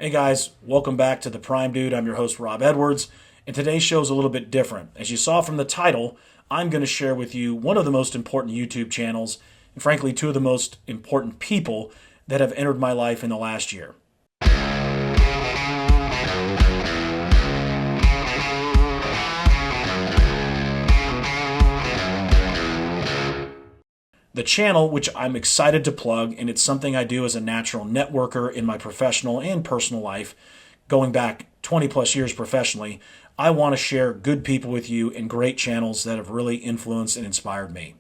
Hey guys, welcome back to The Prime Dude. I'm your host, Rob Edwards, and today's show is a little bit different. As you saw from the title, I'm going to share with you one of the most important YouTube channels, and frankly, two of the most important people that have entered my life in the last year. The channel, which I'm excited to plug, and it's something I do as a natural networker in my professional and personal life, going back 20 plus years professionally, I want to share good people with you and great channels that have really influenced and inspired me.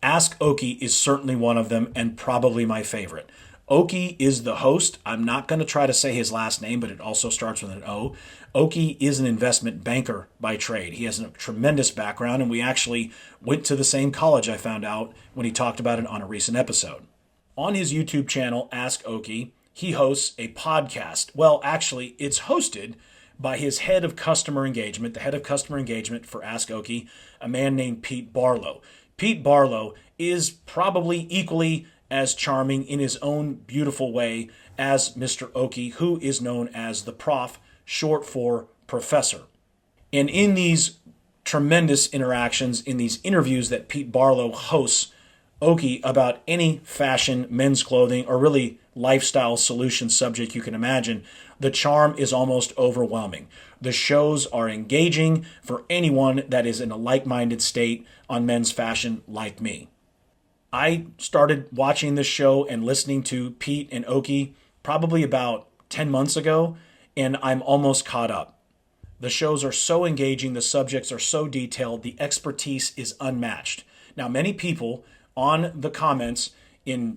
AskOkey is certainly one of them and probably my favorite. Okey is the host. I'm not going to try to say his last name, but it also starts with an O. Okey is an investment banker by trade. He has a tremendous background, and we actually went to the same college, I found out when he talked about it on a recent episode. On his YouTube channel, AskOkey, he hosts a podcast. Well, actually, it's hosted by his head of customer engagement, the head of customer engagement for AskOkey, a man named Pete Barlow. Pete Barlow is probably equally as charming in his own beautiful way as Mr. Okey, who is known as the Prof, short for Professor. And in these tremendous interactions, in these interviews that Pete Barlow hosts, Okey about any fashion, men's clothing, or really lifestyle solution subject you can imagine, the charm is almost overwhelming. The shows are engaging for anyone that is in a like-minded state on men's fashion like me. I started watching this show and listening to Pete and Okey probably about 10 months ago, and I'm almost caught up. The shows are so engaging, the subjects are so detailed, the expertise is unmatched. Now, many people on the comments in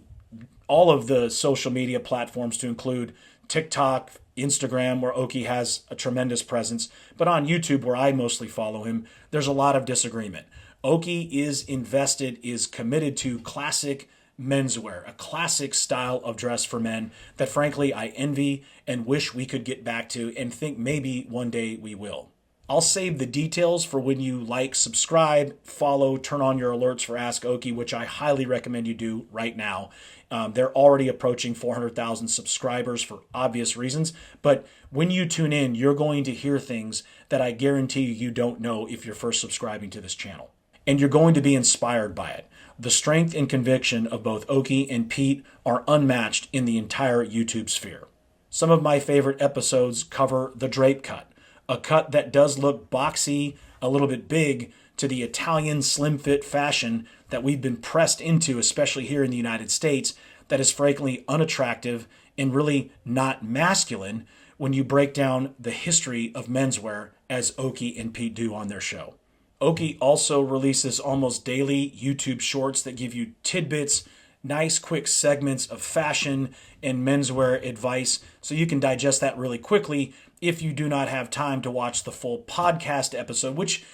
all of the social media platforms, to include TikTok, Instagram, where Okey has a tremendous presence, but on YouTube, where I mostly follow him, there's a lot of disagreement. Okey is invested, is committed to classic menswear, a classic style of dress for men that frankly I envy and wish we could get back to and think maybe one day we will. I'll save the details for when you like, subscribe, follow, turn on your alerts for AskOkey, which I highly recommend you do right now. They're already approaching 400,000 subscribers for obvious reasons, but when you tune in, you're going to hear things that I guarantee you don't know if you're first subscribing to this channel. And you're going to be inspired by it. The strength and conviction of both Okey and Pete are unmatched in the entire YouTube sphere. Some of my favorite episodes cover the Drape Cut, a cut that does look boxy, a little bit big, to the Italian slim fit fashion that we've been pressed into, especially here in the United States, that is frankly unattractive and really not masculine when you break down the history of menswear as Okey and Pete do on their show. Okey also releases almost daily YouTube shorts that give you tidbits, nice quick segments of fashion and menswear advice, so you can digest that really quickly if you do not have time to watch the full podcast episode, which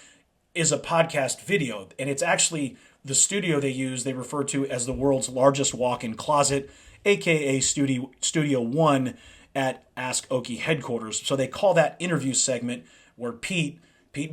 is a podcast video. And it's actually the studio they use, they refer to as the world's largest walk-in closet, aka Studio One at AskOkey headquarters. So they call that interview segment where Pete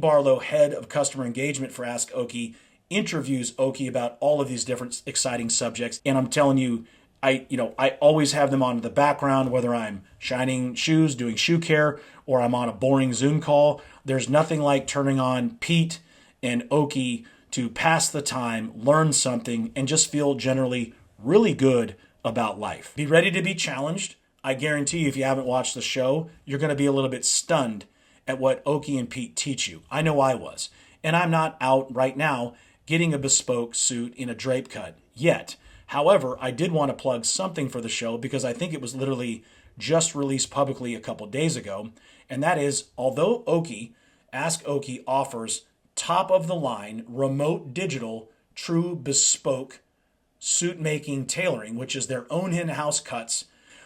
Barlow, head of customer engagement for AskOkey, interviews Okey about all of these different exciting subjects. And I'm telling you, I always have them on in the background, whether I'm shining shoes, doing shoe care, or I'm on a boring Zoom call. There's nothing like turning on Pete and Okey to pass the time, learn something, and just feel generally really good about life. Be ready to be challenged. I guarantee you, if you haven't watched the show, you're going to be a little bit stunned at what Okey and Pete teach you. I know I was. And I'm not out right now getting a bespoke suit in a drape cut yet. However, I did want to plug something for the show because I think it was literally just released publicly a couple days ago. And that is, although AskOkey offers top-of-the-line, remote digital, true bespoke suit-making tailoring, which is their own in-house cuts,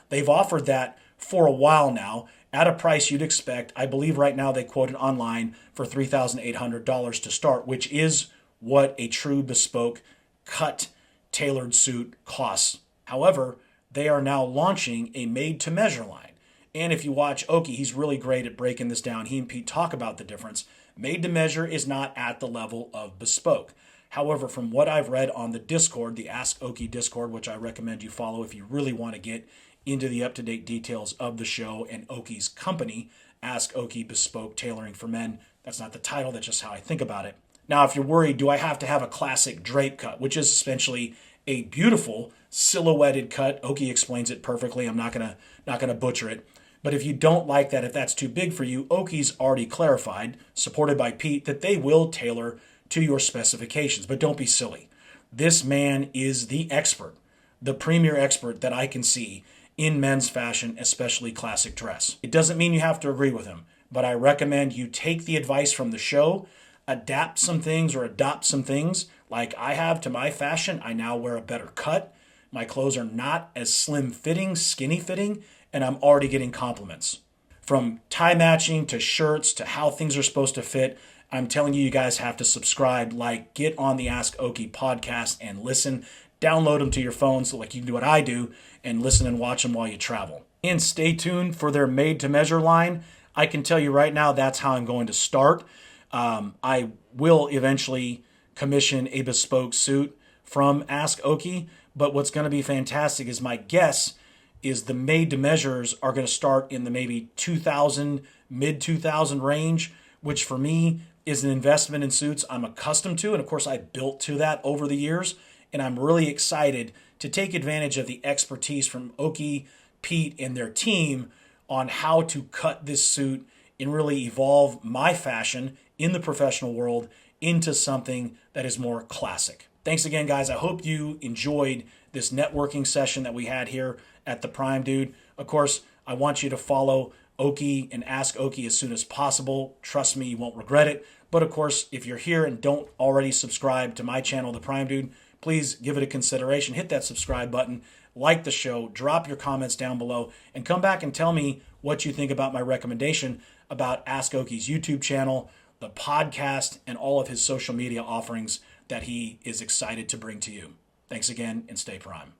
they've offered that for a while now, at a price you'd expect. I believe right now they quoted online for $3,800 to start, which is what a true bespoke cut tailored suit costs. However, they are now launching a made-to-measure line. And if you watch Okey, he's really great at breaking this down. He and Pete talk about the difference. Made-to-measure is not at the level of bespoke. However, from what I've read on the Discord, the AskOkey Discord, which I recommend you follow if you really want to get into the up-to-date details of the show and Okey's company, AskOkey Bespoke Tailoring for Men. That's not the title, that's just how I think about it. Now, if you're worried, do I have to have a classic drape cut, which is essentially a beautiful silhouetted cut? Okey explains it perfectly. I'm not gonna butcher it. But if you don't like that, if that's too big for you, Okey's already clarified, supported by Pete, that they will tailor to your specifications. But don't be silly. This man is the expert, the premier expert that I can see in men's fashion, especially classic dress. It doesn't mean you have to agree with him, but I recommend you take the advice from the show, adapt some things or adopt some things like I have to my fashion. I now wear a better cut. My clothes are not as slim fitting, skinny fitting, and I'm already getting compliments. From tie matching to shirts to how things are supposed to fit, I'm telling you, you guys have to subscribe, get on the AskOkey podcast and listen. Download them to your phone so you can do what I do and listen and watch them while you travel. And stay tuned for their made-to-measure line. I can tell you right now that's how I'm going to start. I will eventually commission a bespoke suit from AskOkey, but what's going to be fantastic is my guess is the made-to-measures are going to start in the maybe 2000, mid-2000 range, which for me is an investment in suits I'm accustomed to, and of course I built to that over the years, and I'm really excited to take advantage of the expertise from Okey, Pete, and their team on how to cut this suit and really evolve my fashion in the professional world into something that is more classic. Thanks again, guys. I hope you enjoyed this networking session that we had here at the Prime Dude. Of course, I want you to follow Okey and AskOkey as soon as possible. Trust me, you won't regret it. But of course, if you're here and don't already subscribe to my channel, The Prime Dude, please give it a consideration. Hit that subscribe button, like the show, drop your comments down below, and come back and tell me what you think about my recommendation about AskOkey's YouTube channel, the podcast, and all of his social media offerings that he is excited to bring to you. Thanks again, and stay prime.